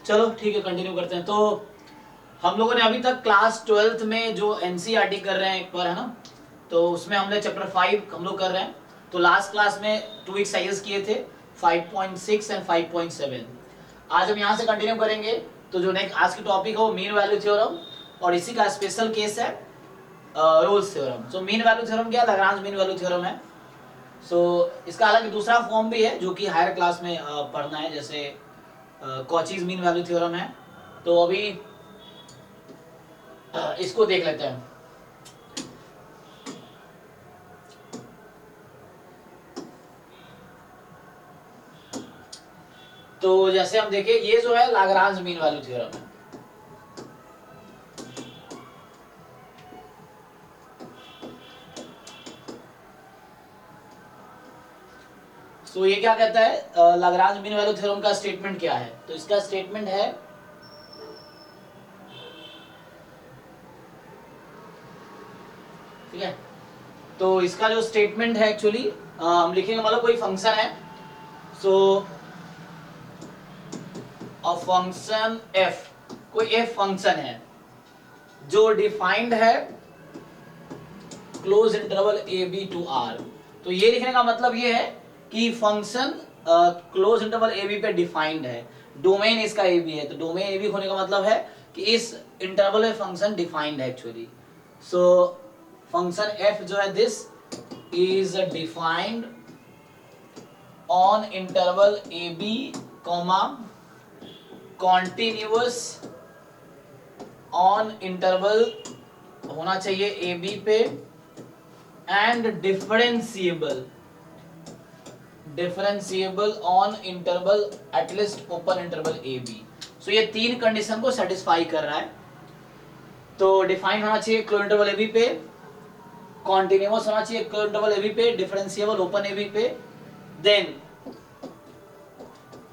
चलो ठीक है, कंटिन्यू करते हैं। तो हम लोगों ने अभी तक क्लास 12th में जो एनसीईआरटी कर रहे हैं एक बार, है ना, तो उसमें हमने चैप्टर 5 हम लोग कर रहे हैं। तो लास्ट क्लास में 2 एक्सरसाइजेस किए थे, 5.6 एंड 5.7। आज हम यहाँ से कंटिन्यू करेंगे। तो जो नेक्स्ट आज की टॉपिक है वो मीन वैल्यू थ्योरम, और इसी का स्पेशल केस है Rolle's theorem. So mean value theorem क्या, लाग्रांज मीन वैल्यू थ्योरम है। सो इसका हालांकि दूसरा फॉर्म भी है जो कि हायर क्लास में पढ़ना है, जैसे कॉचीज मीन वैल्यू थ्योरम है। तो अभी इसको देख लेते हैं। तो जैसे हम देखें, ये जो है लाग्रांज मीन वैल्यू थ्योरम है। तो ये क्या कहता है, लाग्रांज मीन वैल्यू थ्योरम का स्टेटमेंट क्या है? तो इसका स्टेटमेंट है ठीक है। तो इसका जो स्टेटमेंट है एक्चुअली हम लिखेंगे, मतलब कोई फंक्शन है। सो अ फंक्शन एफ, कोई एफ फंक्शन है जो डिफाइंड है close interval A b to R. तो ये लिखने का मतलब ये है कि function close interval A B पे डिफाइंड है, डोमेन इसका ए बी है। तो डोमेन ए बी होने का मतलब है कि इस इंटरवल में फंक्शन डिफाइंड है एक्चुअली। सो फंक्शन एफ जो है this is defined on interval A B comma continuous on interval होना चाहिए ए बी पे, and differentiable on interval at least open interval A B. So ये तीन कंडीशन को सेटिस्फाई कर रहा है। तो डिफाइन होना चाहिए क्लोज इंटरवल ए बी पे, कॉन्टिन्यूअस होना चाहिए क्लोज इंटरवल ए बी पे, डिफरेंशिएबल ओपन ए बी पे।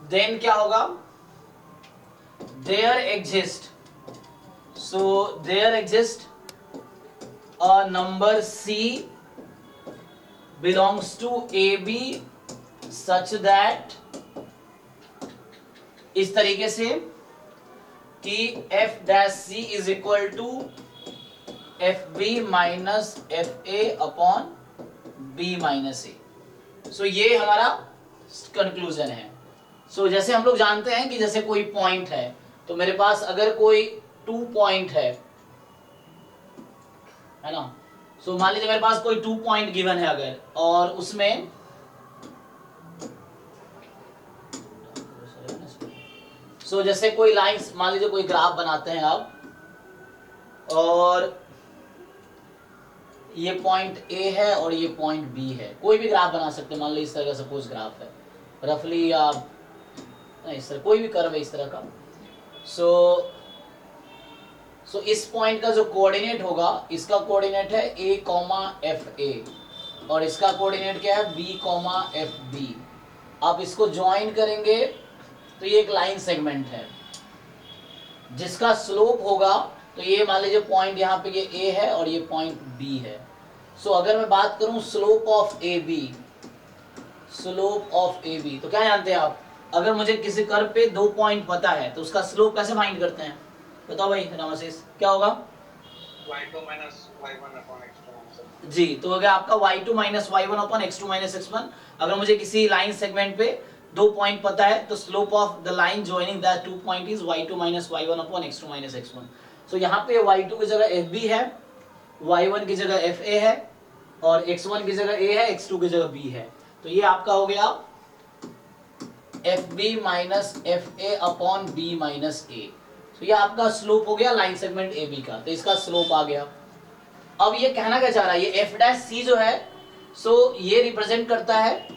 देन क्या होगा, there exist a number C belongs to AB such that, इस तरीके से कि f dash C is equal to FB minus FA upon B minus A। सो ये हमारा कंक्लूजन है। सो जैसे हम लोग जानते हैं कि जैसे कोई पॉइंट है, तो मेरे पास अगर कोई 2 पॉइंट है ना। सो मान लीजिए मेरे पास कोई 2 पॉइंट गिवन है अगर, और उसमें जैसे कोई लाइंस, मान लीजिए कोई ग्राफ बनाते हैं आप, और ये पॉइंट ए है और ये पॉइंट बी है। कोई भी ग्राफ बना सकते हैं, मान लीजिए इस तरह का सपोज ग्राफ है रफली, या इस तरह कोई भी कर्व है इस तरह का। सो इस पॉइंट का जो कोऑर्डिनेट होगा, इसका कोऑर्डिनेट है a कॉमा एफ ए, और इसका कोऑर्डिनेट क्या है, b कॉमा एफ बी। आप इसको ज्वाइन करेंगे तो ये एक लाइन सेगमेंट है जिसका स्लोप होगा। तो ये मान लीजिए पॉइंट यहाँ पे ये a है और ये पॉइंट b है। सो अगर मैं बात करूं स्लोप ऑफ ए बी, तो क्या जानते हैं आप, अगर मुझे किसी कर्व पे 2 पॉइंट पता है तो उसका स्लोप कैसे फाइंड करते हैं? बताओ भाई रामाशीष, क्या होगा? y2 minus y1 upon x2 जी, तो अगर आपका y2 minus y1 upon x2 minus x1, अगर मुझे किसी लाइन सेगमेंट पे 2 पॉइंट पता है तो slope of the line joining that 2 point is y2 minus y1 upon x2 minus x1। सो यहाँ पे y2 की जगह fb है, y1 की जगह fa है, और x1 की जगह a है, x2 की जगह b है। तो ये आपका हो गया fb minus fa upon b minus a। तो ये आपका स्लोप हो गया लाइन सेगमेंट ए बी का, तो इसका स्लोप आ गया। अब ये कहना क्या चाह रहा है, ये एफ डैश सी जो है, सो ये रिप्रेजेंट करता है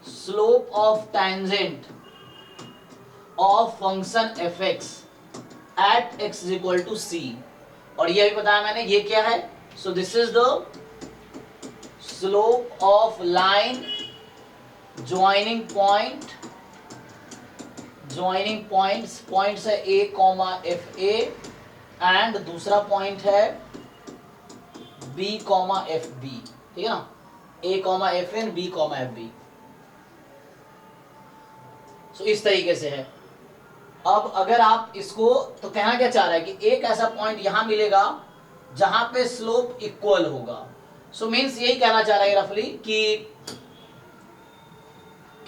slope of tangent of function F X at X is equal to C. और ये अभी बताया मैंने, ये क्या है, so this is the slope of line joining points है a comma F A, and दूसरा पॉइंट है b कॉमा एफ बी। ठीक है ना, a comma F N, b comma F B. So इस तरीके से है। अब अगर आप इसको, तो कहना क्या चाह रहा है कि एक ऐसा पॉइंट यहां मिलेगा जहां पे स्लोप इक्वल होगा। सो मीन्स यही कहना चाह रहा है रफली कि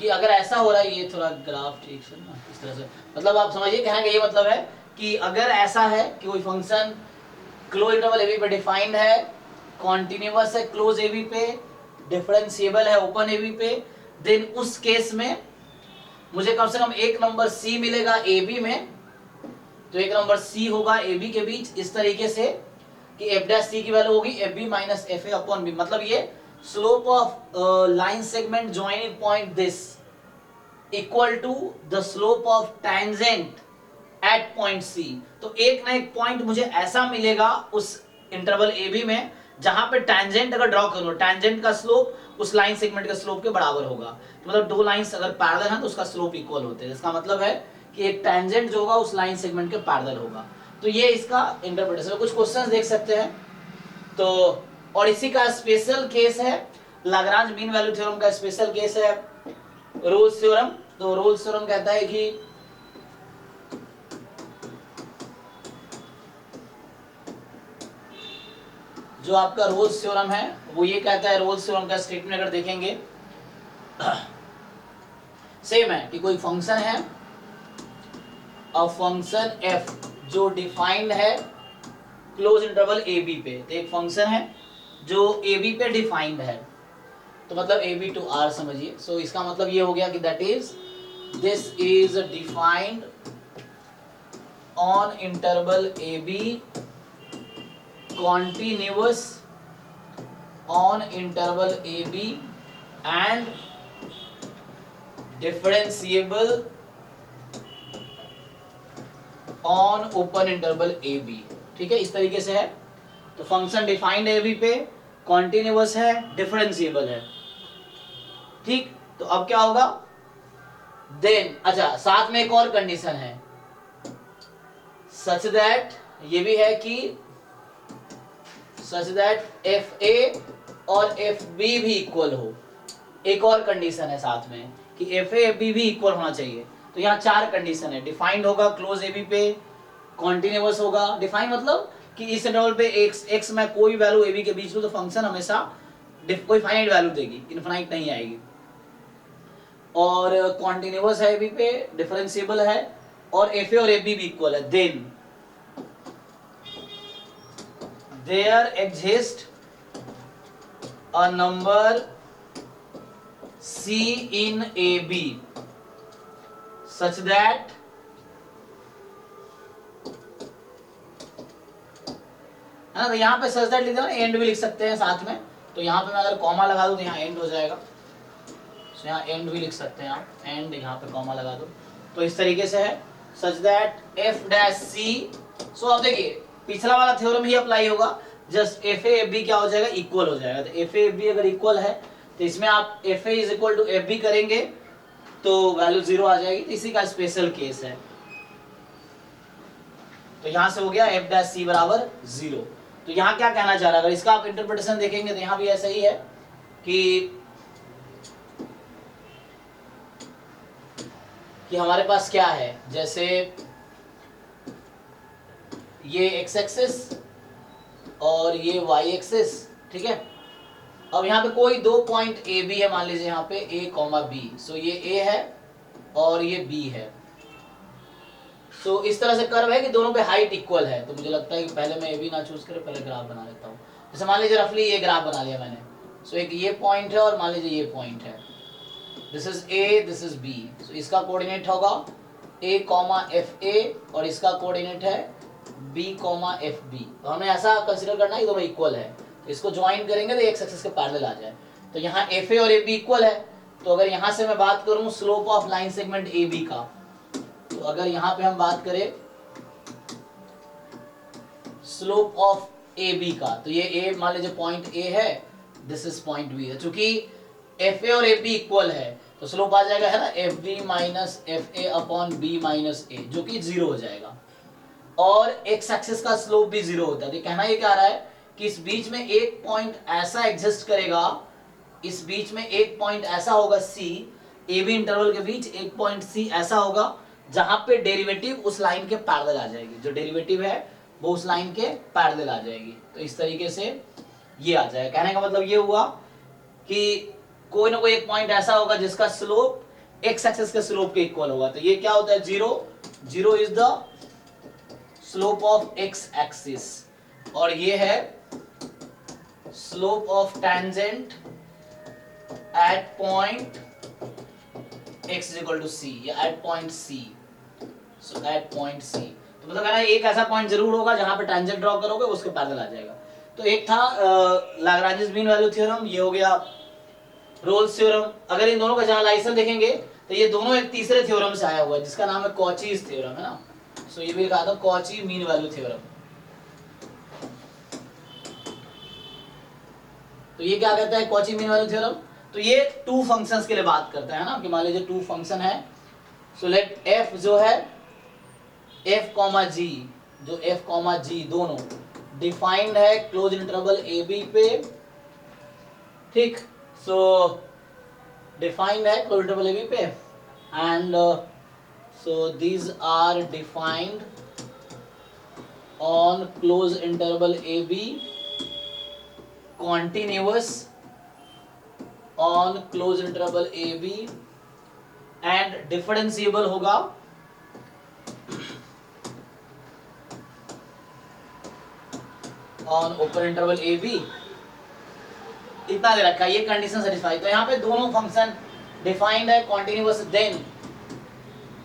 अगर ऐसा हो रहा है, ये थोड़ा ग्राफ ठीक से ना इस तरह से, मतलब आप समझिए कहने का ये मतलब है कि अगर ऐसा है कि कोई फंक्शन क्लोज इंटरवल एबी पे डिफाइंड है, कॉन्टिन्यूअस है क्लोज एबी पे, डिफरेंशिएबल है ओपन एबी पे, देन उस केस में मुझे कम से कम एक नंबर सी मिलेगा ए बी में। तो एक नंबर सी होगा ए बी के बीच इस तरीके से कि एफ डैश सी की वैल्यू होगी F B minus F A upon B. मतलब ये slope of line segment joining point this equal to the slope of tangent at point C. तो एक ना एक पॉइंट मुझे ऐसा मिलेगा उस इंटरवल ए बी में जहां पे टेंजेंट अगर ड्रॉ करूं, टेंजेंट का स्लोप उस लाइन सेगमेंट के स्लोप के बराबर होगा। तो मतलब दो लाइंस अगर पैरेलल हैं तो उसका स्लोप इक्वल होते हैं। इसका मतलब है कि एक टेंजेंट जो होगा उस लाइन सेगमेंट के पैरेलल होगा। तो ये इसका इंटरप्रिटेशन। कुछ क्वेश्चंस देख सकते हैं तो, और इसी का स्पेशल केस है लाग्रांज मीन वैल्यू थ्योरम का स्पेशल केस है रोल्स थ्योरम। तो रोल्स थ्योरम कहता है कि जो आपका रोल्स थ्योरम है वो ये कहता है, रोल्स थ्योरम का स्टेटमेंट अगर देखेंगे सेम है कि कोई फंक्शन है, अ फंक्शन f जो डिफाइंड है क्लोज इंटरवल ए बी पे। तो एक फंक्शन है जो ए बी पे डिफाइंड है, तो मतलब ए बी टू आर समझिए। सो इसका मतलब ये हो गया कि that is this is defined on interval A b continuous on interval AB and differentiable on open interval AB। ठीक है, इस तरीके से है। तो फंक्शन डिफाइंड है AB पे, कॉन्टिन्यूअस है, डिफरेंशिएबल है। ठीक, तो अब क्या होगा देन, अच्छा साथ में एक और कंडीशन है सच दैट, ये भी है कि सच दैट एफ ए और एफ बी भी इक्वल हो। एक और कंडीशन है साथ में कि एफ ए एफ बी भी इक्वल होना चाहिए। तो यहाँ चार कंडीशन है, डिफाइंड होगा क्लोज ए बी पे, कॉन्टिन्यूअस होगा, डिफाइंड मतलब कि इस इंटरवल पे एक्स में कोई वैल्यू ए बी के बीच लो तो फंक्शन हमेशा कोई फाइनाइट वैल्यू देगी, इनफाइनाइट नहीं आएगी। और कॉन्टिन्यूअस है ए बी पे, डिफरेंशिएबल है, और एफ ए और एफ बी भी इक्वल है। Then there exists a number C in AB such that है ना। तो यहाँ पे सच दैट लिख दो, एंड भी लिख सकते हैं साथ में। तो यहाँ पे मैं अगर कॉमा लगा दूं तो यहाँ एंड हो जाएगा। तो यहाँ एंड भी लिख सकते हैं आप, एंड यहाँ पे कॉमा लगा दो। तो इस तरीके से है such that F dash c. So अब देखिए पिछला वाला थ्योरम ही अप्लाई होगा, just f a f b क्या हो जाएगा, इक्वल हो जाएगा। तो एफ ए एफ बी अगर इक्वल है तो इसमें आप f a is equal to f b करेंगे तो वैल्यू 0 आ जाएगी। तो इसी का स्पेशल केस है। तो यहां से हो गया एफ डैश सी बराबर 0। तो यहाँ क्या कहना चाह रहा है, अगर इसका आप इंटरप्रिटेशन देखेंगे तो यहाँ भी ऐसा ही है कि हमारे पास क्या है, जैसे ये एक्स एक्सिस और ये वाई एक्सिस। ठीक है, अब यहाँ पे कोई दो पॉइंट ए बी है, मान लीजिए यहाँ पे ए कॉमा बी। सो ये ए है और ये बी है। सो इस तरह से कर्व है कि दोनों पे हाइट इक्वल है। तो मुझे लगता है कि पहले मैं ए बी ना चूज करे, पहले ग्राफ बना लेता हूँ। जैसे मान लीजिए रफली ये ग्राफ बना लिया मैंने। सो एक ये पॉइंट है और मान लीजिए ये पॉइंट है, this is A, this is B. So इसका कोऑर्डिनेट होगा ए कॉमा एफ ए और इसका कोऑर्डिनेट है बी कॉमा एफ बी। तो हमें ऐसा कंसीडर करना है कि दोनों इक्वल है। तो इसको ज्वाइन करेंगे तो एक्स एक्सिस के पैरेलल आ जाए। तो यहाँ एफ ए और एफ बी इक्वल है। तो अगर यहाँ से मैं बात करूँ slope of line segment a b का, तो अगर यहाँ पे हम बात करें स्लोप ऑफ ए बी का, तो ये ए मान लीजिए पॉइंट ए है, दिस इज पॉइंट बी है। चूंकि एफ ए और एफ बी इक्वल है तो स्लोप आ जाएगा है ना F B minus F A upon B minus A, जो कि 0 हो जाएगा। और एक्स एक्सिस का स्लोप भी 0 होता है। तो कहना ये क्या रहा है कि इस बीच में एक पॉइंट ऐसा एग्जिस्ट करेगा, इस बीच में एक पॉइंट ऐसा होगा सी, ए बी इंटरवल के बीच एक पॉइंट सी ऐसा होगा जहां पे डेरिवेटिव उस लाइन के पैरेलल आ जाएगी, जो डेरिवेटिव है वो उस लाइन के पैरेलल आ जाएगी। तो इस तरीके से ये आ जाएगा। कहने का मतलब ये हुआ कि कोई ना कोई एक पॉइंट ऐसा होगा जिसका स्लोप एक्स एक्सिस के स्लोप के इक्वल होगा। तो ये क्या होता है, zero, zero is the slope of x axis, और ये है slope of tangent at point x is equal to c या at point c, so at point c। तो मतलब कहना है एक ऐसा पॉइंट जरूर होगा जहां पे टेंजेंट ड्रॉ करोगे उसके पैरेलल आ जाएगा। तो एक था लाग्रांजिस मीन वैल्यू थ्योरम, ये हो गया रोल्स थ्योरम। अगर इन दोनों का जनरलाइजेशन देखेंगे तो ये दोनों एक तीसरे थ्योरम से आया हुआ है जिसका नाम है कॉचीज थ्योरम, है ना। सो ये भी लिखा था कॉची मीन वैल्यू थ्योरम। तो ये क्या कहता है कॉची मीन वैल्यू थ्योरम, तो ये टू फंक्शंस के लिए बात करता है ना, कि मान लीजिए टू फंक्शन है। सो लेट f जो है f कॉमा g, जो f कॉमा g दोनों डिफाइंड है क्लोज इंटरवल a b पे, ठीक। सो डिफाइंड है क्लोज इंटरवल a b पे, and so these are defined on close interval a b continuous on close interval AB and differentiable होगा on open interval AB। इतना दे रखा है, ये condition satisfy. तो यहाँ पे दोनों फंक्शन डिफाइंड है कॉन्टिन्यूअस, देन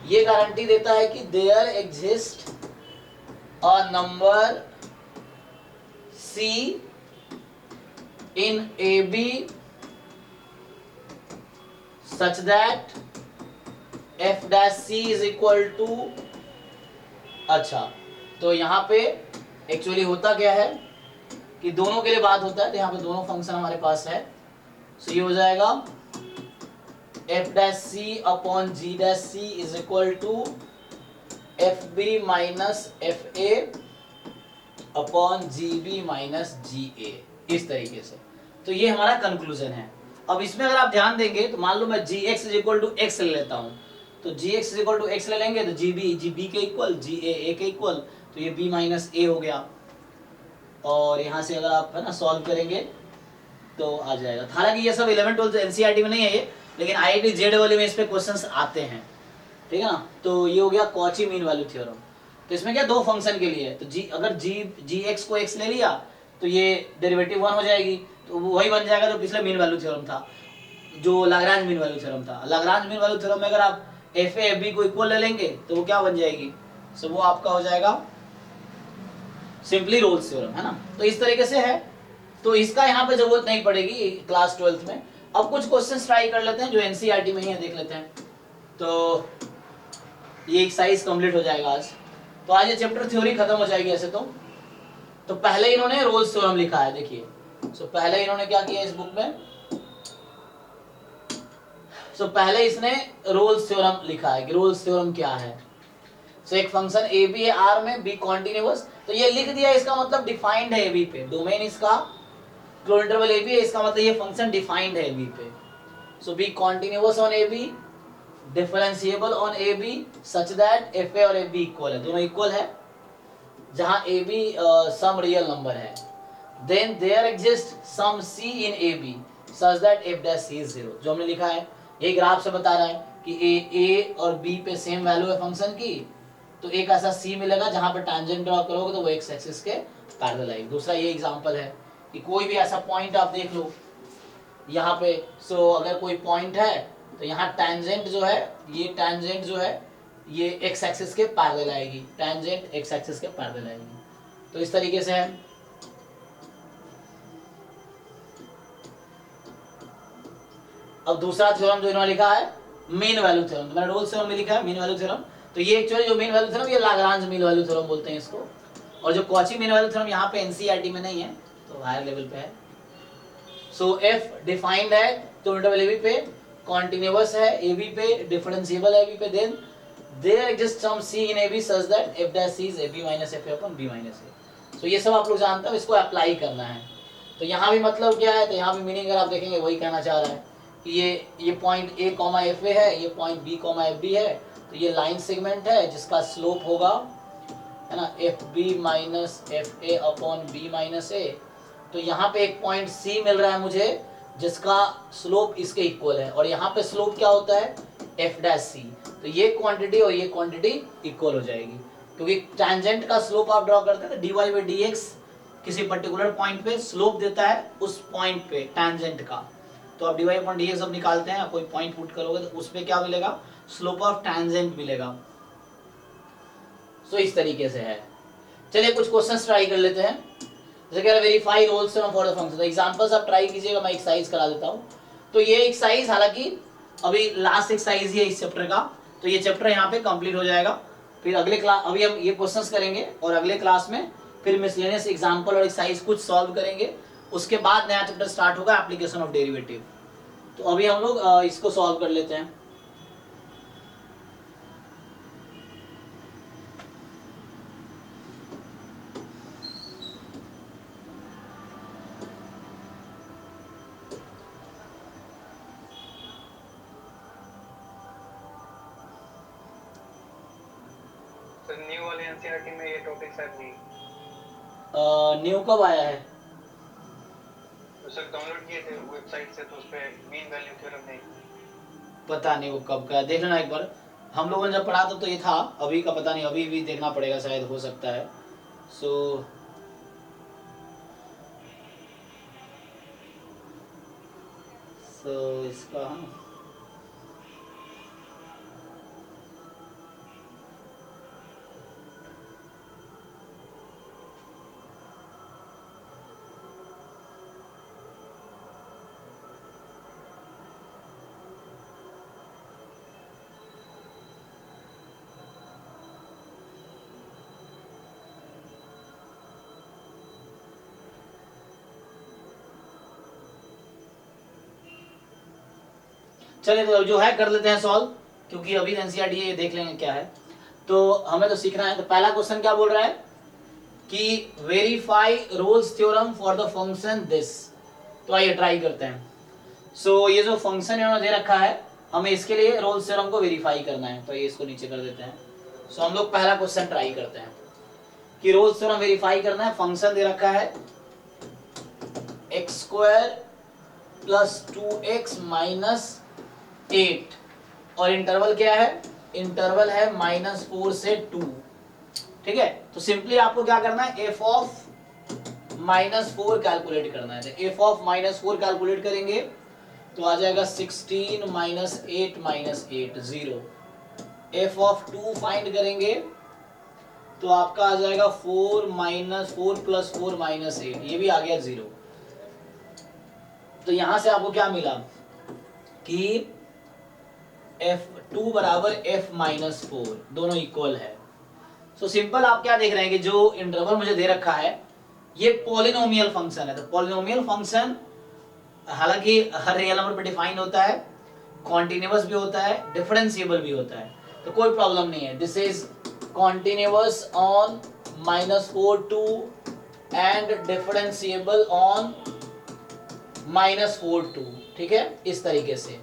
ये गारंटी देता है कि there exist a number C in AB such that f dash c is equal to, अच्छा तो यहाँ पे एक्चुअली होता क्या है कि दोनों के लिए बात होता है, तो यहाँ पे दोनों फंक्शन हमारे पास है। सो ये हो जाएगा f dash c upon g dash c is equal to fb minus fa upon gb minus ga, इस तरीके से। तो ये हमारा कंक्लूजन है। अब इसमें अगर आप ध्यान देंगे तो मान लो मैं gx is equal to x ले लेता हूँ, तो gx is equal to x ले लेंगे तो gb के इक्वल, ga के इक्वल, तो ये b माइनस a हो गया। और यहाँ से अगर आप है ना सॉल्व करेंगे तो आ जाएगा। हालांकि ये सब 11 12 एनसीईआरटी में नहीं है ये, लेकिन आईआईटी जेड वाले में इस पे क्वेश्चंस आते हैं, ठीक है ना। तो ये हो गया कॉची मीन वैल्यू थ्योरम। तो इसमें क्या दो फंक्शन के लिए है, तो अगर gx को x ले लिया तो ये डेरिवेटिव 1 हो जाएगी, तो वही बन जाएगा जो पिछले मीन वैल्यू थ्योरम था, जो लाग्रांज मीन वैल्यू थ्योरम था। लाग्रांज मीन वैल्यू थ्योरम में अगर आप एफ ए एफ बी को इक्वल ले लेंगे तो वो क्या बन जाएगी, सो वो आपका हो जाएगा सिंपली रोल्स थ्योरम, है ना। तो इस तरीके से है, तो इसका यहाँ पे जरूरत नहीं पड़ेगी क्लास 12th में। अब कुछ क्वेश्चंस ट्राई कर लेते हैं जो एनसीईआरटी में ही है, देख लेते हैं। तो ये एक्सरसाइज कंप्लीट हो जाएगा आज। तो आज ये चैप्टर थ्योरी खत्म हो जाएगी ऐसे तो पहले इन्होंने रोल्स थ्योरम लिखा है, देखिए। सो पहले इन्होंने क्या किया इस बुक में, सो पहले इसने रोल्स थ्योरम लिखा है कि रोल्स थ्योरम क्या है। सो एक फंक्शन ए बी है आर में, बी कॉन्टिन्यूअस, तो ये लिख दिया, इसका मतलब डिफाइंड है ए बी पे, डोमेन इसका क्लोज इंटरवल ए बी है, इसका मतलब ये फंक्शन डिफाइंड है ए बी पे। So B continuous on A B, differentiable on A B such that F ए और एफ बी इक्वल है, दोनों इक्वल है, जहां A B some real number है। Then there exist some C in A B such that F dash C is 0, जो हमने लिखा है। ये ग्राफ से बता रहा है कि ए और बी पे सेम वैल्यू है फंक्शन की, तो एक ऐसा सी मिलेगा जहां पे टैंजेंट ड्रॉ करोगे तो वो एक्स एक्सिस के पैरेलल आएगी। दूसरा ये एग्जांपल है कि कोई भी ऐसा पॉइंट आप देख लो यहाँ पे, सो अगर कोई पॉइंट है तो यहाँ टैंजेंट जो है, ये टैंजेंट जो है ये एक्स एक्सिस के पैरेलल आएगी, टैंजेंट एक्स एक्सिस के पैरेलल आएगी। तो इस तरीके से है। अब दूसरा थ्योरम जो इन्होंने लिखा है मीन वैल्यू थ्योरम, तो मैंने रोल्स थ्योरम में लिखा है मीन वैल्यू थ्योरम। तो ये एक्चुअली जो मीन वैल्यू थ्योरम, ये लाग्रांज मीन वैल्यू थ्योरम बोलते हैं इसको। और जो कॉची मीन वैल्यू थ्योरम यहाँ पे एनसीईआरटी में नहीं है, तो हायर लेवल पे है। सो एफ डिफाइंड है तो इंटरवल ए बी पे, कॉन्टिन्यूअस है ए बी पे, डिफरेंशिएबल है ए बी पे, then there exist some C in A B such that F dash C is A B minus F A upon B minus A. So ये सब आप लोग जानते हो, इसको अप्लाई करना है। तो यहाँ भी मतलब क्या है, तो यहाँ भी मीनिंग अगर आप देखेंगे वही कहना चाह रहा है कि ये point a comma F a है, ये point b comma F b है, तो ये लाइन सेगमेंट है जिसका स्लोप होगा, है ना, F B minus F A upon B minus A. तो यहाँ पे एक पॉइंट सी मिल रहा है मुझे जिसका स्लोप इसके इक्वल है, और यहाँ पे स्लोप क्या होता है, एफ डैश सी। तो ये क्वांटिटी और ये क्वांटिटी इक्वल हो जाएगी, क्योंकि टैंजेंट का स्लोप आप ड्रॉ करते हैं तो dy बाई डी एक्स किसी पर्टिकुलर पॉइंट पे स्लोप देता है उस पॉइंट पे टैंजेंट का। तो आप dy अपॉन डी एक्स जब निकालते हैं, कोई पॉइंट पुट करोगे तो उस पे क्या मिलेगा, स्लोप ऑफ टैंजेंट मिलेगा। सो इस तरीके से है। चलिए कुछ क्वेश्चंस ट्राई कर लेते हैं। जैसे कह रहा है verify Rolle's for the function, तो एग्जांपल्स आप ट्राई कीजिएगा, मैं एक्सरसाइज करा देता हूँ। तो ये एक्सरसाइज हालांकि अभी लास्ट एक्सरसाइज ही है इस चैप्टर का, तो ये चैप्टर यहाँ पे कंप्लीट हो जाएगा। फिर अगले क्लास, अभी हम ये क्वेश्चंस करेंगे और अगले क्लास में फिर मिसलेनियस एग्जांपल और एक्सरसाइज कुछ सॉल्व करेंगे। उसके बाद नया चैप्टर स्टार्ट होगा, एप्लीकेशन ऑफ डेरिवेटिव। तो अभी हम लोग इसको सॉल्व कर लेते हैं। सर न्यू वाले एनसीईआरटी में ये टॉपिक शायद नहीं। न्यू कब आया है? तो सर डाउनलोड किए थे वेबसाइट से, तो उस पे मीन वैल्यू थ्योरम नहीं। पता नहीं वो कब का, देख लेना एक बार। हम लोगों ने जब पढ़ा था तो ये था, अभी का पता नहीं, अभी भी देखना पड़ेगा, शायद हो सकता है। सो इसका चलिए तो जो है कर लेते हैं सॉल्व, क्योंकि अभी एनसीईआरटी ये देख लेंगे क्या है। तो हमें तो सीखना है। तो पहला क्वेश्चन क्या बोल रहा है कि verify roles theorem for the function this. तो आइए ट्राई करते हैं। सो ये जो फंक्शन इन्होंने दे रखा है, हमें इसके लिए रोल्स थ्योरम को वेरीफाई करना है। तो ये इसको नीचे कर देते हैं। सो हम लोग पहला क्वेश्चन ट्राई करते हैं कि रोल्स थ्योरम वेरीफाई करना है। फंक्शन दे रखा है x square plus 2x minus 8, और इंटरवल क्या है, इंटरवल है -4 से 2। ठीक है, तो सिंपली आपको क्या करना है, f ऑफ -4 कैलकुलेट करना है। तो f ऑफ -4 कैलकुलेट करेंगे तो आ जाएगा 16 minus 8 minus 8 0। f of 2 find करेंगे तो आपका आ जाएगा 4 माइनस 4 प्लस 4 माइनस 8, ये भी आ गया 0। तो यहां से आपको क्या मिला कि f2 बराबर f माइनस 4, दोनों इक्वल है। सो सिंपल आप क्या देख रहे हैं कि जो इंटरवल मुझे दे रखा है ये पॉलिनोमियल फंक्शन है। तो पॉलिनोमियल फंक्शन हालांकि हर रियल नंबर पे डिफाइन होता है, कॉन्टिन्यूअस भी होता है, डिफरेंशिएबल भी होता है, तो कोई प्रॉब्लम नहीं है। This is continuous on -4 2 and differentiable on -4 2। ठीक है, इस तरीके से।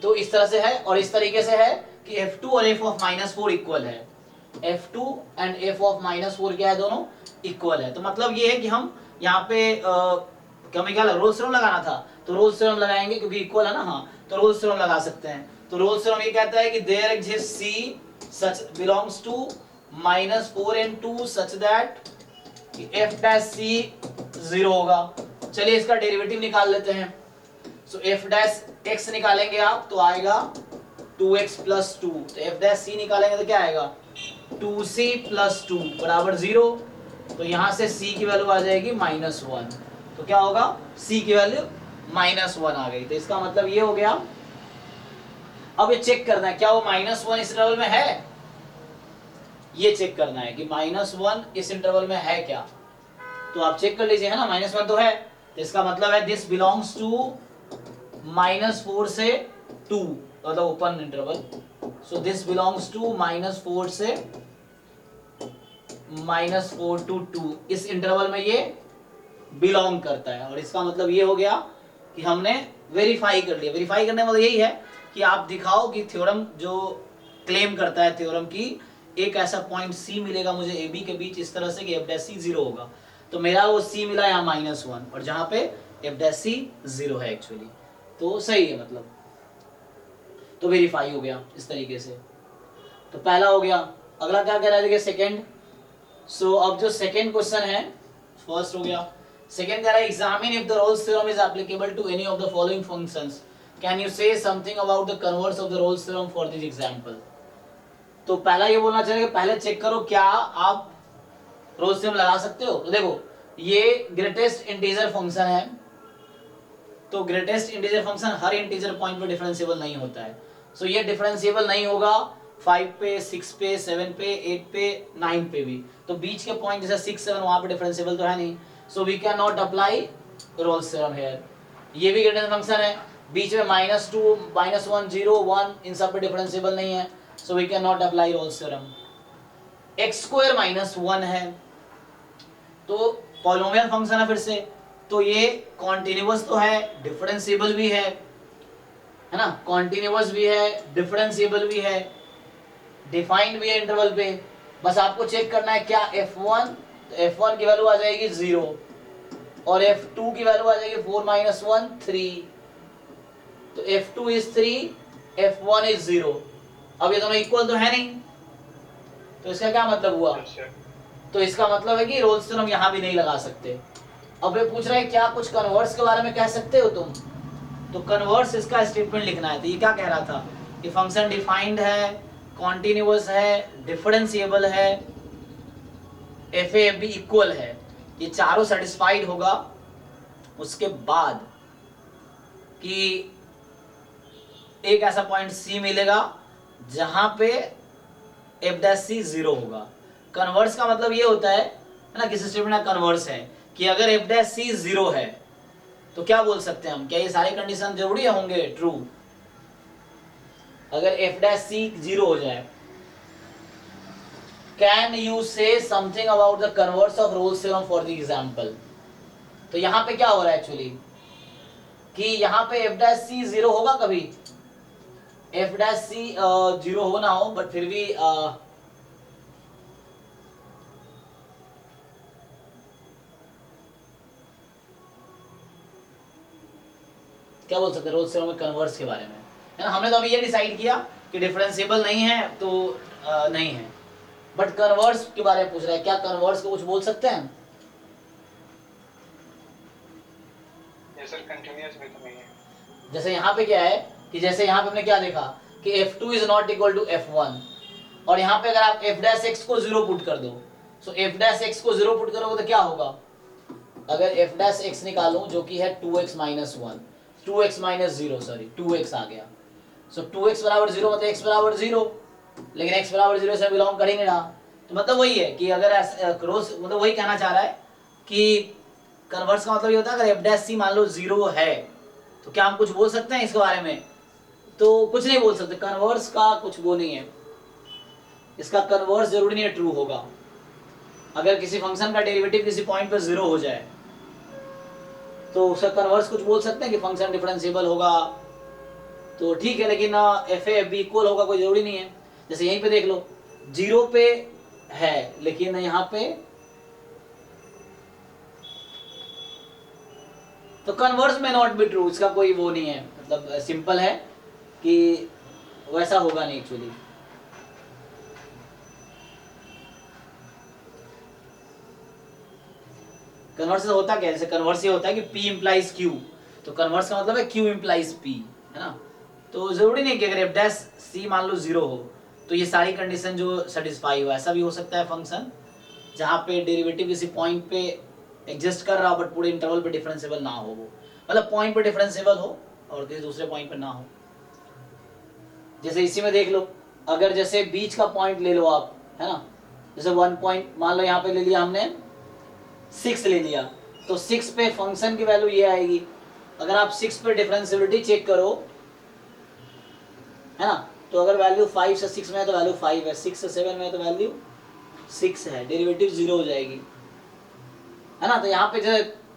तो इस तरह से है, और इस तरीके से है कि f2 और f ऑफ -4 इक्वल है। f2 एंड f ऑफ -4 क्या है, दोनों इक्वल है। तो मतलब ये है कि हम यहाँ पे हमें क्या रोल्स थ्योरम लगाना था, तो रोल्स थ्योरम लगाएंगे क्योंकि इक्वल है ना। हाँ, तो रोल्स थ्योरम लगा सकते हैं। तो रोल्स थ्योरम ये कहता है कि there exist c such belongs to -4 and 2 such that f dash c 0 होगा। चलिए इसका डेरिवेटिव निकाल लेते हैं। सो f डैश x निकालेंगे आप तो आएगा 2x प्लस 2। तो f डैश c निकालेंगे तो क्या आएगा 2c प्लस 2 बराबर 0। तो यहां से c की वैल्यू आ जाएगी -1। तो क्या होगा, c की वैल्यू -1 आ गई। तो इसका मतलब ये हो गया। अब ये चेक करना है क्या वो -1 इस इंटरवल में है, ये चेक करना है कि -1 इस इंटरवल में है क्या। तो आप चेक कर लीजिए, है ना, -1 तो है। तो इसका मतलब है दिस बिलोंग्स टू -4 से 2, मतलब open interval. So this belongs to -4 से -4 to 2, इस इंटरवल में ये बिलोंग करता है। और इसका मतलब ये हो गया कि हमने वेरीफाई कर लिया। वेरीफाई करने का मतलब यही है कि आप दिखाओ कि थ्योरम जो क्लेम करता है थ्योरम की एक ऐसा पॉइंट सी मिलेगा मुझे ए बी के बीच इस तरह से कि एफ डैश सी जीरो होगा, तो मेरा वो सी मिला यहाँ -1 और जहाँ पे एफ डैश सी जीरो है एक्चुअली, तो सही है मतलब, तो वेरीफाई हो गया इस तरीके से। तो पहला हो गया। अगला क्या कह रहा है देखिए सेकेंड। सो अब जो सेकेंड क्वेश्चन है, फर्स्ट हो गया, सेकेंड कह रहा है examine if the Rolle's theorem is applicable to any of the following functions, can you say something about the converse of the Rolle's theorem for this example. तो पहला ये बोलना चाहिए कि पहले चेक करो क्या आप रोल्स थ्योरम लगा सकते हो। तो देखो ये ग्रेटेस्ट इंटीजर फंक्शन है, तो ग्रेटेस्ट इंटीजर फंक्शन हर इंटीजर पॉइंट पे डिफरेंशिएबल नहीं होता है। सो ये डिफरेंशिएबल नहीं होगा 5 पे, 6 पे, 7 पे, 8 पे, 9 पे भी। तो बीच के पॉइंट जैसे 6, 7 वहां पे डिफरेंशिएबल तो है नहीं, so we can not apply Rolle's theorem here. ये भी ग्रेटेस्ट फंक्शन है, बीच में -2, -1, 0, 1 इन सब पे डिफरेंशिएबल नहीं है, so we can not apply Rolle's theorem. x² -1 है, तो पॉलिनोमियल फंक्शन है फिर से, तो ये कॉन्टिन्यूअस तो है, डिफरेंशिएबल भी है ना, कॉन्टिन्यूअस भी है, डिफरेंशिएबल भी है, डिफाइंड भी है इंटरवल पे। बस आपको चेक करना है क्या f1, तो f1 की वैल्यू आ जाएगी 0 और f2 की वैल्यू आ जाएगी 4 - 1 3, तो f2 इज 3, f1 इज 0। अब ये दोनों इक्वल तो है नहीं, तो इसका क्या मतलब हुआ, तो इसका मतलब है कि रोल्स थ्योरम यहाँ भी नहीं लगा सकते। अब ये पूछ रहा है क्या कुछ कन्वर्स के बारे में कह सकते हो तुम, तो कन्वर्स इसका स्टेटमेंट लिखना है। तो ये क्या कह रहा था कि फंक्शन डिफाइंड है, कॉन्टिन्यूअस है, डिफरेंशिएबल है, f a f B equal है, ये चारों सेटिस्फाइड होगा उसके बाद कि एक ऐसा पॉइंट सी मिलेगा जहां पे एफ डैश सी जीरो होगा। कन्वर्स का मतलब ये होता है ना, किसी स्टेटमेंट का कन्वर्स है कि अगर एफ डैश सी जीरो है तो क्या बोल सकते हैं हम, क्या ये सारे कंडीशन जरूरी होंगे ट्रू। अगर एफ डैश सी जीरो हो जाए, can you say something about the converse of roles theorem for the example. तो यहां पे क्या हो रहा है एक्चुअली कि यहां पे एफ डैश सी जीरो होगा कभी, एफ डैश सी जीरो हो ना हो, बट फिर भी क्या बोल सकते हैं रोल्स थ्योरम में कन्वर्स के बारे में, है ना। हमने तो अभी ये डिसाइड किया कि डिफरेंशिएबल नहीं है तो नहीं है, बट कन्वर्स के बारे में पूछ रहा है, क्या कन्वर्स को कुछ बोल सकते हैं। ये सर कंटीन्यूअस भी तो नहीं है। जैसे यहाँ पे क्या है कि जैसे यहाँ पे हमने क्या देखा कि f2 is not equal to f1, और यहाँ पे अगर आप f डैश x को 0 पुट कर दो, सो f डैश x को 0 पुट करोगे तो क्या होगा, अगर f डैश x निकालूं जो कि है 2x - 1, 2x - 0 सॉरी 2x आ गया, सो 2x बराबर 0 मतलब x बराबर 0, लेकिन x बराबर 0 से बिलोंग कर ही नहीं रहा। तो मतलब वही है कि अगर क्रॉस मतलब वही कहना चाह रहा है कि कन्वर्स का मतलब ये होता है अगर f डैश c मान लो 0 है तो क्या हम कुछ बोल सकते हैं इसके बारे में, तो कुछ नहीं बोल सकते। कन्वर्स का कुछ वो नहीं है, इसका कन्वर्स जरूरी नहीं है ट्रू होगा। अगर किसी फंक्शन का डेरिवेटिव किसी पॉइंट पर 0 हो जाए तो उसका कन्वर्स कुछ बोल सकते हैं कि फंक्शन डिफरेंशिएबल होगा, तो ठीक है, लेकिन f a f B equal होगा कोई जरूरी नहीं है। जैसे यहीं पे देख लो 0 पे है लेकिन यहाँ पे तो कन्वर्स में नॉट बी ट्रू, इसका कोई वो नहीं है, मतलब सिंपल है कि वैसा होगा नहीं एक्चुअली। कन्वर्स होता क्या है, जैसे कन्वर्स ये होता है कि P इम्प्लाइज Q, तो कन्वर्स का मतलब है Q इम्प्लाइज P, है ना। तो जरूरी नहीं कि अगर f डैश c मान लो 0 हो तो ये सारी कंडीशन जो सेटिस्फाई हो, ऐसा भी हो सकता है फंक्शन जहाँ पे डेरिवेटिव किसी पॉइंट पे एग्जिस्ट कर रहा हो बट पूरे इंटरवल पे डिफरेंशिएबल ना हो, वो मतलब पॉइंट पे डिफरेंशिएबल हो और किसी दूसरे पॉइंट पे ना हो। जैसे इसी में देख लो, अगर जैसे बीच का पॉइंट ले लो आप, है ना, जैसे 1 पॉइंट मान लो यहाँ पे ले लिया हमने 6 ले लिया, तो 6 पे फंक्शन की वैल्यू ये आएगी। अगर आप 6 पे डिफरेंशिएबिलिटी चेक करो, है ना, तो अगर वैल्यू 5 से 6 में है तो वैल्यू 5 है, 6 से 7 में है तो वैल्यू 6 है, डेरिवेटिव 0 हो जाएगी, है ना। तो यहाँ पे जो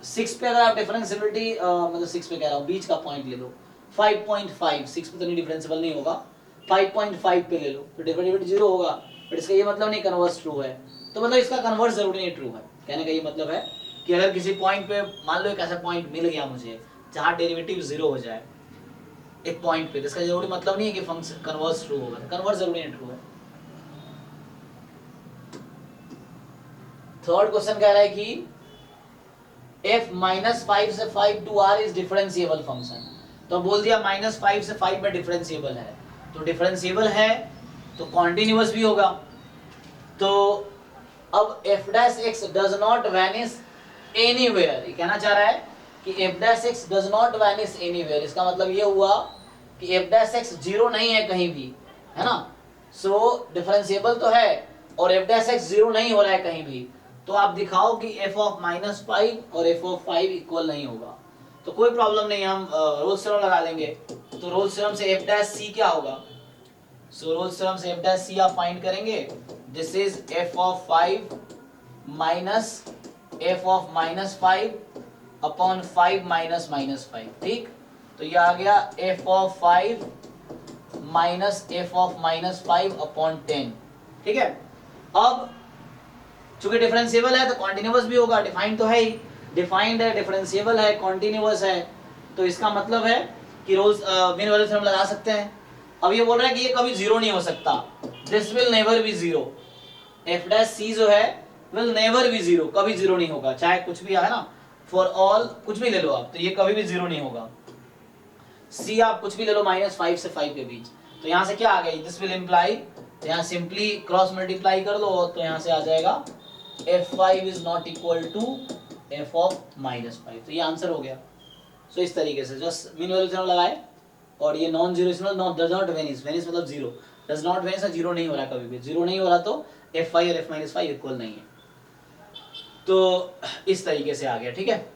6 पे अगर आप डिफरेंशिएबिलिटी मतलब 6 पे कह रहा हूँ बीच का पॉइंट ले लो 5.5, 6 पे तो नहीं डिफरेंशिएबल नहीं होगा, 5.5 पे ले लो तो डेरिवेटिव 0 होगा, बट इसका ये मतलब नहीं कन्वर्स ट्रू है, तो मतलब इसका कन्वर्स जरूरी नहीं ट्रू है। कहने का ये मतलब है कि अगर किसी पॉइंट पे मान लो एक ऐसा पॉइंट मिल गया मुझे जहाँ डेरिवेटिव 0 हो जाए एक पॉइंट पे, तो इसका जरूरी मतलब नहीं है कि फंक्शन कन्वर्स ट्रू होगा, कन्वर्स जरूरी नहीं ट्रू है। थर्ड क्वेश्चन कह रहा है कि f -5 से 5 to r is differentiable function, तो बोल दिया -5 से 5 में डिफरेंशिएबल है, तो डिफरेंशिएबल है तो कॉन्टिन्यूअस भी होगा। तो अब f dash x does not vanish anywhere, ये कहना चाह रहा है कि f dash x does not vanish anywhere, इसका मतलब ये हुआ कि f डैश x 0 नहीं है कहीं भी, है ना। सो डिफरेंशिएबल तो है और f डैश x 0 नहीं हो रहा है कहीं भी, तो आप दिखाओ कि f ऑफ -5 और f ऑफ 5 इक्वल नहीं होगा, तो कोई प्रॉब्लम नहीं, हम रोल्स थ्योरम लगा लेंगे। तो रोल्स थ्योरम से f डैश c क्या होगा, सो रोल्स थ्योरम से f डैश c आप फाइंड करेंगे, this is f of 5 minus f of -5 upon 5 minus -5, ठीक। तो ये आ गया f of 5 minus f of -5 upon 10, ठीक है। अब चूंकि डिफरेंशिएबल है तो कॉन्टिन्यूअस भी होगा, डिफाइंड तो है ही, डिफाइंड है, डिफरेंशिएबल है, कॉन्टिन्यूअस है, तो इसका मतलब है कि रोल्स मीन वैल्यू थ्योरम लगा सकते हैं। अब ये बोल रहा है कि ये कभी 0 नहीं हो सकता, this will never be 0, f dash c जो है विल नेवर बी 0, कभी 0 नहीं होगा, चाहे कुछ भी है ना, फॉर ऑल कुछ भी ले लो आप, तो ये कभी भी 0 नहीं होगा। c आप कुछ भी ले लो -5 से 5 के बीच, तो यहाँ से क्या आ गया, दिस विल इम्प्लाई, तो यहाँ सिंपली क्रॉस मल्टीप्लाई कर दो तो यहाँ से आ जाएगा f5 is not equal to f of -5, तो ये आंसर हो गया। सो इस तरीके से जस्ट मीन वैल्यू थ्योरम लगाए, और ये नॉन जीरो इसमें not does not vanish, vanish मतलब 0, डज नॉट वेनिश, 0 नहीं हो रहा, कभी भी 0 नहीं हो रहा, तो f5 और f-5 इक्वल नहीं है, तो इस तरीके से आ गया, ठीक है।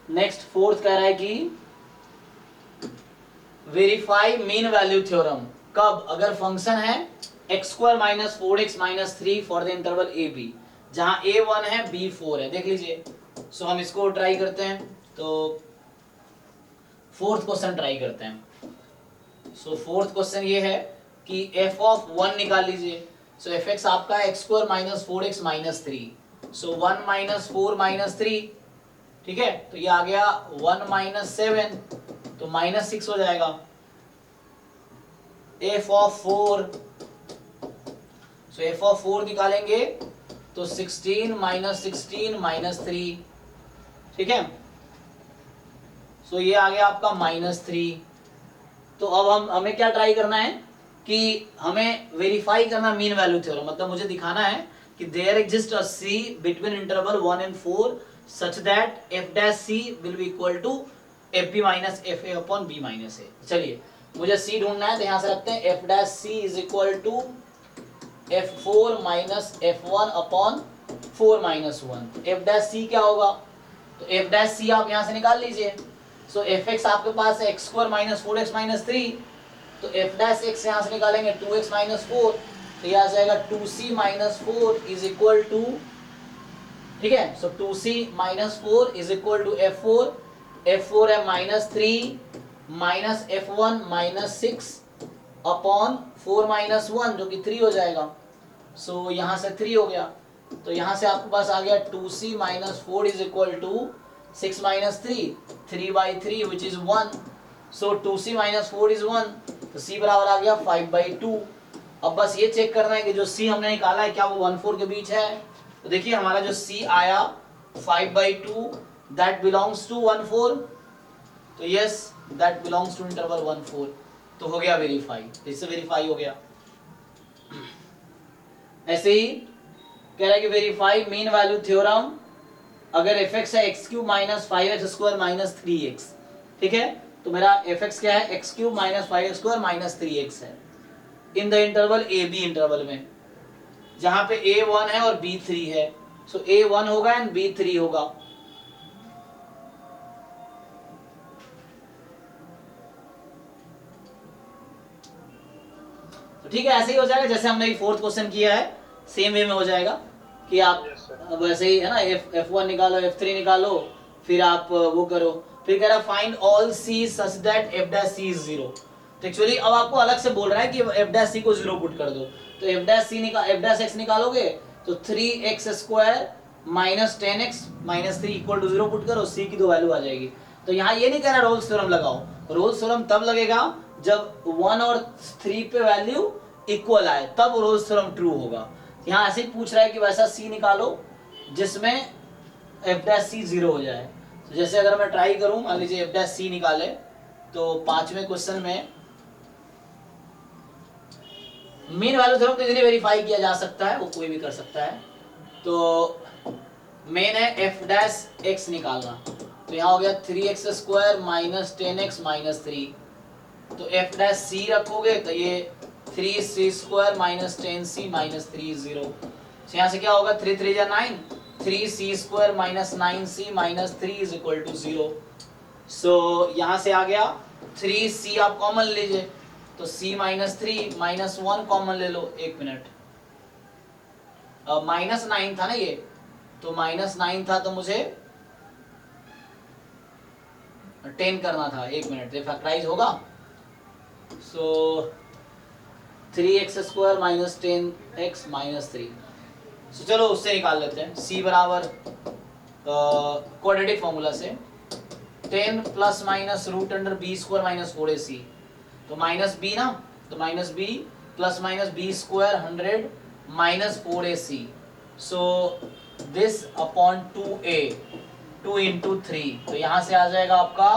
नेक्स्ट फोर्थ कह रहा है कि वेरीफाई मीन वैल्यू थ्योरम कब, अगर फंक्शन है x² - 4x - 3 for the interval a b, जहां a 1 है b 4 है, देख लीजिए। सो हम इसको ट्राई करते हैं, तो फोर्थ क्वेश्चन ट्राई करते हैं। सो फोर्थ क्वेश्चन ये है कि f ऑफ 1 निकाल लीजिए। सो fx आपका है x² - 4x - 3, सो 1 - 4 - 3, ठीक है, तो ये आ गया 1 - 7, तो -6 हो जाएगा। f of 4, so f of 4 निकालेंगे तो 16 - 16 - 3, ठीक है, सो ये आ गया आपका -3। तो अब हमें क्या ट्राई करना है कि हमें वेरीफाई करना मीन वैल्यू थ्योरम, मतलब मुझे दिखाना है कि there exist a c between interval 1 and 4 such that f dash c will be equal to fb minus fa upon b minus a। चलिए मुझे c ढूंढना है, तो यहाँ से रखते हैं f dash c is equal to f4 minus f1 upon 4 minus 1। f dash c क्या होगा, तो f dash c आप यहाँ से निकाल लीजिए। सो fx आपके पास है x² - 4x - 3, तो f dash x यहाँ से निकालेंगे 2x - 4, तो ये आ जाएगा 2c - 4 इज इक्वल टू, ठीक है, सो 2c - 4 is equal to f4, f4 है -3 माइनस f1 -6 अपॉन 4 - 1 जो कि 3 हो जाएगा। सो यहाँ से 3 हो गया, तो यहाँ से आपके पास आ गया 2c - 4 is equal to 6 - 3, 3/3 which is 1, सो 2c - 4 इज 1, तो c बराबर आ गया 5/2। अब बस ये चेक करना है कि जो c हमने निकाला है क्या वो 1-4 के बीच है, तो देखिए हमारा जो c आया 5/2 दैट बिलोंग्स टू 1-4, तो yes that belongs to interval 1-4, तो हो गया वेरीफाई, इससे वेरीफाई हो गया। ऐसे ही कह रहा है कि वेरीफाई मीन वैल्यू थ्योरम अगर fx है x³ - 5x² - 3x, ठीक है, तो मेरा fx क्या है x³ - 5x² - 3x है इन the interval a b interval में, जहां पे a1 है और b3 है, सो a1 होगा एंड b3 होगा। तो ठीक है, ऐसे ही हो जाएगा जैसे हमने फोर्थ क्वेश्चन किया है, सेम वे में हो जाएगा कि आप Yes. सर। वैसे ही है ना, F1 निकालो, F3 निकालो, फिर आप वो करो। फिर कह रहा find all C such that F dash C is 0। तो एक्चुअली अब आपको अलग से बोल रहा है कि F डैश C को 0 पुट कर दो। तो F डैश X निकालोगे तो 3x square minus 10x minus 3 equal to 0 put करो, C की 2 वैल्यू आ जाएगी। तो यहाँ ये नहीं कह रहा रोल्स थ्योरम लगाओ, रोल्स थ्योरम तब लगेगा जब 1 और 3 पे वैल्यू इक्वल आए, तब रोल्स थ्योरम ट्रू होगा। यहाँ ऐसे ही पूछ रहा है कि वैसा C निकालो जिसमें F डैश C 0 हो जाए। तो जैसे अगर मैं ट्राई करूं, मान लीजिए F डैश C निकाले, तो 5वें क्वेश्चन में मीन वैल्यू थ्योरम तो इजीली वेरीफाई किया जा सकता है, वो कोई भी कर सकता है। तो मेन है F डैश X निकालना। तो यहाँ हो गया 3x square minus 10x minus 3। तो F डैश C रखोगे तो ये 3c square minus 10c minus 3 0। तो यहाँ से क्या होगा, 3 3 जा 9, 3c square minus 9c minus 3 is equal to 0। So यहाँ से आ गया 3c आप कॉमन लीजिए, तो c माइनस 3 माइनस 1 कॉमन ले लो। एक मिनट, माइनस 9 था ना ये, तो माइनस 9 था तो मुझे 10 करना था। एक मिनट, ये फैक्टराइज होगा। सो 3x square minus 10x minus 3। तो चलो उससे निकाल लेते हैं। c बराबर क्वाड्रेटिक फॉर्मूला से 10 plus minus root under b square minus 4ac। तो माइनस बी ना, तो minus b plus minus b square 100 minus 4ac। So this upon 2a, 2 into 3। तो यहाँ से आ जाएगा आपका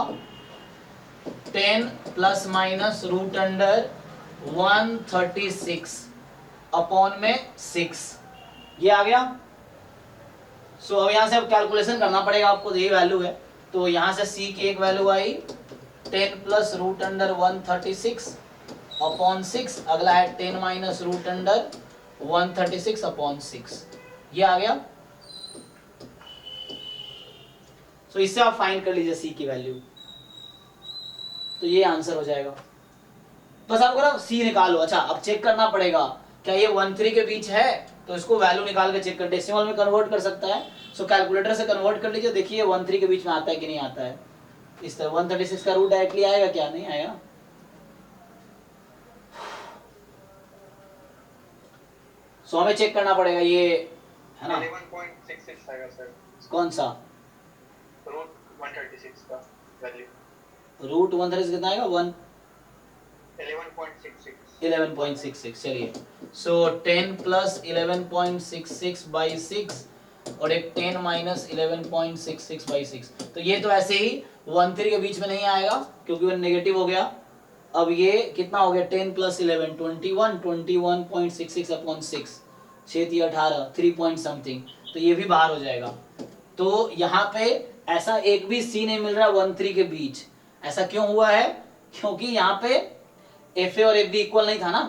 10 plus minus root under 136 upon में 6, ये आ गया। सो अब यहाँ से अब कैलकुलेशन करना पड़ेगा आपको, ये वैल्यू है। तो यहाँ से C की एक वैल्यू आई 10 प्लस रूट अंडर 136 अपॉन 6, अगला है 10 माइनस रूट अंडर 136 अपॉन 6, ये आ गया। सो इससे आप फाइंड कर लीजिए C की वैल्यू, तो ये आंसर हो जाएगा। बस आपको ना C निकालो। अच्छा, अब चेक करना पड़ेगा क्या ये 1 3 के बीच है, तो इसको वैल्यू निकाल के चेक कर, डेसिमल में कन्वर्ट कर सकता है। सो कैलकुलेटर से कन्वर्ट कर लीजिए, देखिए 1 3 के बीच में आता है कि नहीं आता है। इस तरह 136 का रूट डायरेक्टली आएगा क्या, नहीं आएगा। सो हमें चेक करना पड़ेगा ये, है ना। 11.66 आएगा सर। कौन सा रूट 136 का वैल्यू? रूट 136 कितना आएगा, 11.66। 11.66। चलिए, सो 10 प्लस 11.66 बाई 6 और एक 10 माइनस 11.66 बाई 6। तो ये तो ऐसे ही 1 3 के बीच में नहीं आएगा क्योंकि वो नेगेटिव हो गया। अब ये कितना हो गया, 10 प्लस 11 21, 21.66 अपॉन 6, 6 3 18, 3 पॉइंट समथिंग, तो ये भी बाहर हो जाएगा। तो यहाँ पे ऐसा एक भी C नहीं मिल रहा 1 3 के बीच। ऐसा क्यों हुआ है, क्योंकि यहाँ पे FA और FB इक्वल नहीं था ना।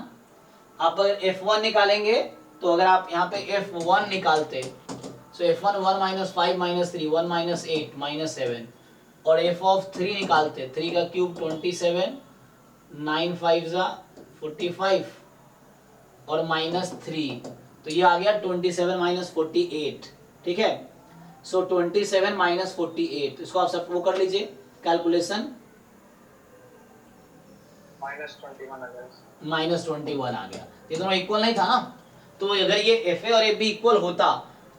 आप अगर F1 निकालेंगे, तो अगर आप यहाँ पे F1 निकालते, सो F1 1 minus 5 minus 3, 1 minus 8 minus 7, और F ऑफ 3 निकालते, 3 का क्यूब 27, 9 5 जा 45 और माइनस 3, तो ये आ गया 27 माइनस 48। ठीक है, सो 27 माइनस 48, इसको आप सब वो कर लीजिए कैलकुलेशन, माइनस 21 आ गया। ये दोनों इक्वल नहीं था ना, तो अगर ये FA और FB इक्वल होता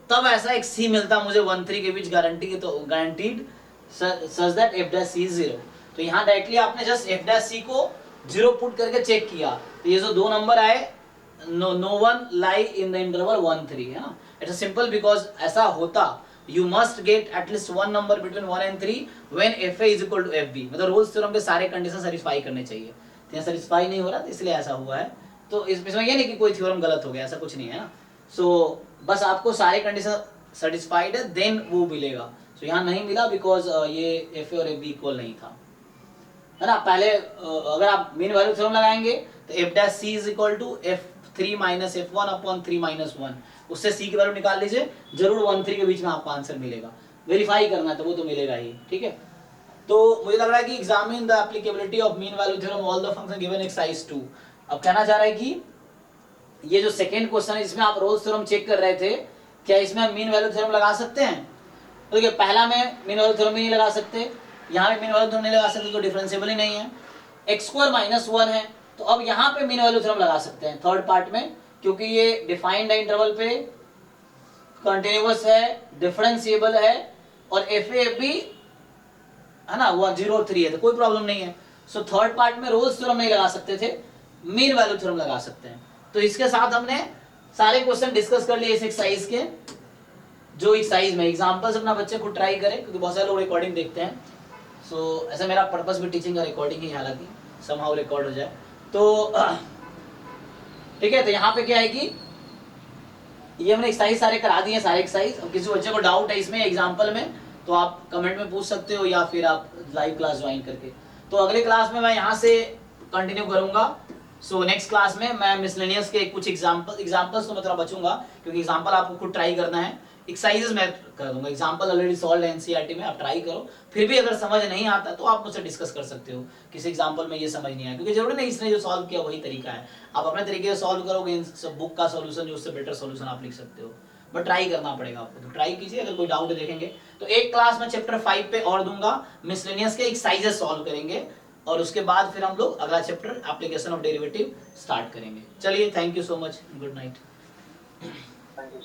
तब ऐसा एक C मिलता मुझे 1 3 के बीच गारंटी के, तो guaranteed such that F dash C is 0। तो यहाँ डायरेक्टली आपने जस्ट F डैश C को 0 पुट करके चेक किया, तो ये जो दो नंबर आए, no one lie in the interval 1 3, है ना। इट्स सिंपल, बिकॉज ऐसा होता you must get at least one number between 1 and 3 when FA is equal to FB। मतलब रोल्स थ्योरम पे सारे कंडीशन सेटिस्फाई करने चाहिए, तो यहाँ सेटिस्फाई नहीं हो रहा, तो इसलिए ऐसा हुआ है। तो इसमें ये नहीं कि कोई थ्योरम गलत हो गया, ऐसा कुछ नहीं है ना। सो बस आपको सारे कंडीशन सेटिस्फाइड है देन वो मिलेगा। सो यहाँ नहीं मिला बिकॉज ये FA और FB इक्वल नहीं था, है ना। पहले अगर आप मीन वैल्यू थ्योरम लगाएंगे तो F dash C is equal to F3 minus F1 upon 3 minus 1, उससे C की वैल्यू निकाल लीजिए, जरूर 1 3 के बीच में आपको आंसर मिलेगा। वेरीफाई करना है तो वो तो मिलेगा ही, ठीक है। तो मुझे लग रहा है कि examine the applicability of mean value theorem all the function given exercise 2। अब कहना चाह रहा है कि ये जो सेकंड क्वेश्चन है इसमें आप रोल्स थ्योरम चेक कर रहे थे क्या इसमें हम मीन वैल्यू थ्योरम लगा सकते हैं? तो देखिए पहला में मीन वैल्यू थ्योरम भी नहीं लगा सकते, यहाँ पे मीन वैल्यू थ्योरम नहीं लगा सकते, तो डिफरेंशिएबल ही नहीं है। एक्स स्क्वायर माइनस 1 है, तो अब यहाँ पे मीन वैल्यू थ्योरम लगा सकते हैं थर्ड पार्ट में, क्योंकि ये डिफाइंड है इंटरवल पे, कंटिन्यूअस है, डिफरेंशिएबल है, और एफ भी है ना 103 है, तो कोई प्रॉब्लम नहीं है। सो थर्ड पार्ट में रोल्स थ्योरम नहीं लगा सकते थे, मीन वैल्यू थ्योरम लगा सकते हैं। तो इसके साथ हमने सारे क्वेश्चन डिस्कस कर लिए इस एक्सरसाइज के। जो एक्सरसाइज में एग्जांपल्स अपना बच्चे खुद ट्राई करें, क्योंकि बहुत सारे लोग रिकॉर्डिंग देखते हैं। सो ऐसा मेरा पर्पस भी टीचिंग का रिकॉर्डिंग ही, हालांकि समहाउ रिकॉर्ड हो जाए तो ठीक है। तो यहाँ पे क्या है कि ये हमने एक्सरसाइज सारे करा दिए, सारे एक्सरसाइज। अब किसी बच्चे को डाउट है इसमें एग्जाम्पल में, तो आप कमेंट में पूछ सकते हो, या फिर आप लाइव क्लास ज्वाइन करके। तो अगले क्लास में मैं यहाँ से कंटिन्यू करूंगा। सो नेक्स्ट क्लास में मैं मिसलेनियस के कुछ एग्जाम्पल्स तो मैं थोड़ा बचूंगा, क्योंकि एग्जाम्पल आपको खुद ट्राई करना है। एक्सरसाइजेस मैं कर दूंगा, एग्जाम्पल ऑलरेडी सॉल्व है एनसीईआरटी में, आप ट्राई करो। फिर भी अगर समझ नहीं आता तो आप मुझसे डिस्कस कर सकते हो, किसी एग्जाम्पल में ये समझ नहीं आया, क्योंकि जरूरी नहीं इसने जो सॉल्व किया वही तरीका है। आप अपने तरीके से सॉल्व करोगे, बुक का सॉल्यूशन जो उससे बेटर सॉल्यूशन आप लिख सकते हो, बट ट्राई करना पड़ेगा आपको। तो ट्राई कीजिए, अगर कोई डाउट देखेंगे तो एक क्लास में चैप्टर 5 पे और दूंगा, मिसलेनियस के एक्सरसाइजेस सॉल्व करेंगे, और उसके बाद फिर हम लोग अगला chapter application of derivative start करेंगे। चलिए, thank you so much, good night. Thank you.